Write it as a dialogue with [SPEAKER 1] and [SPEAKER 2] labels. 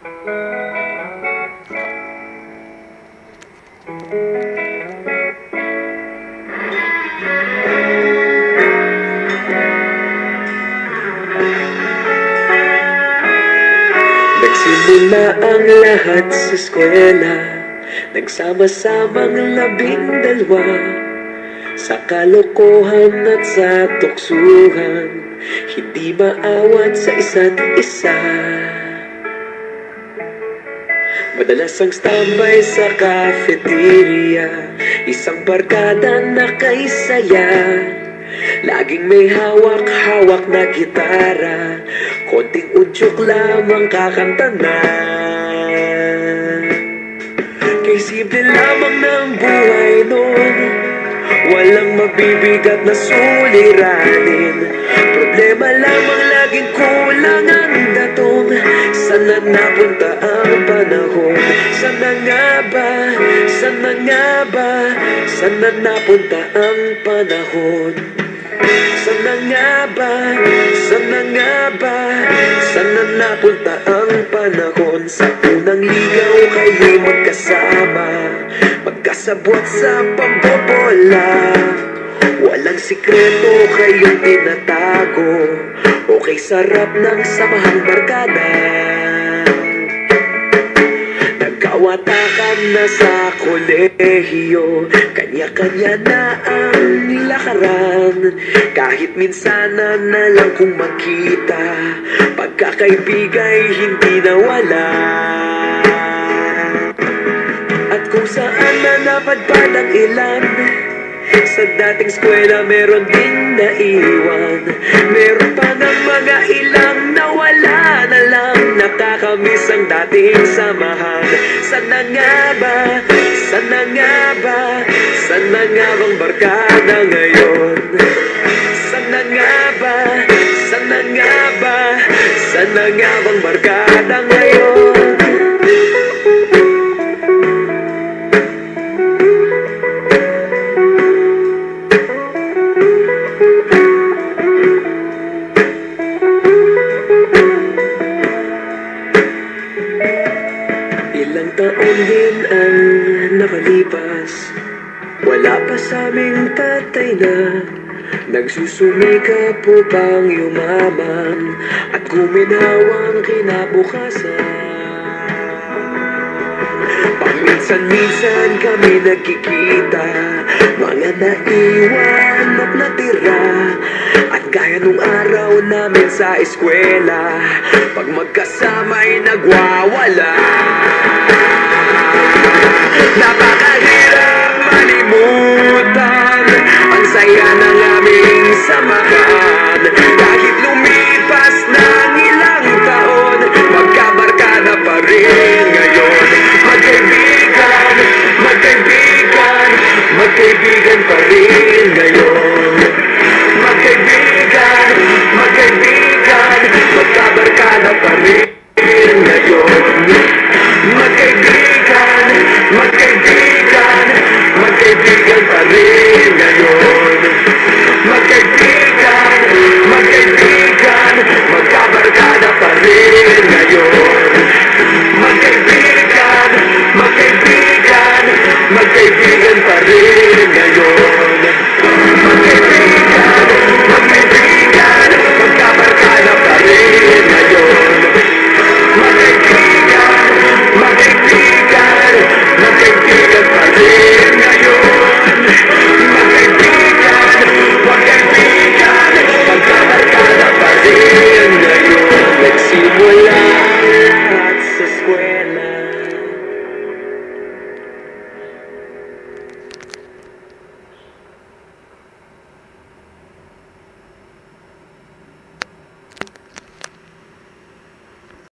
[SPEAKER 1] Nagsimula ang lahat sa eskwela, nagsama-samang 12 sa kalokohan at sa tuksuhan, hindi maawat sa isa't isa. Madalas ang standby sa cafeteria, isang barkada na kaisaya, laging may hawak-hawak na gitara, konting udyok lamang kakanta na. Kay simple lamang ng buhay nun, walang mabibigat na suliranin, problema lamang laging kulang ang datong. Sana napunta ang panahon? Sana nga ba? Sana nga ba? Sana napunta ang panahon? Sana nga ba? Sana nga ba? Sana napunta ang panahon? Sa unang ligaw kayo'y magkasama, magkasabwat sa pambobola, walang sikreto kayong tinatago, okay sarap ng samahang barkada. Nagkawatakan na sa kolehiyo, kanya-kanya na ang nilakaran, kahit minsan na lang kung magkita, pagkakaibigay hindi nawala. At kung saan na napadpad ang ilan, sa dating eskwela meron ding naiwan, meron pa ng mga ilang nawala na lang, nakakamiss ang dating samahan. Sana nga ba? Sana nga ba? Sana nga bang barkada ngayon? Sana nga ba? Sana nga ba? Sana nga bang barkada ngayon? Ilang taon din ang nakalipas, wala pa sa aming tatay na nagsusumikap upang yumaman at guminhawang kinabukasan. Paminsan-minsan kami nagkikita, mga naiwan at natira, at gaya nung araw namin sa eskwela, pag magkasama'y nagwawala. Napakahirap malimutan ang saya ng aming samahan,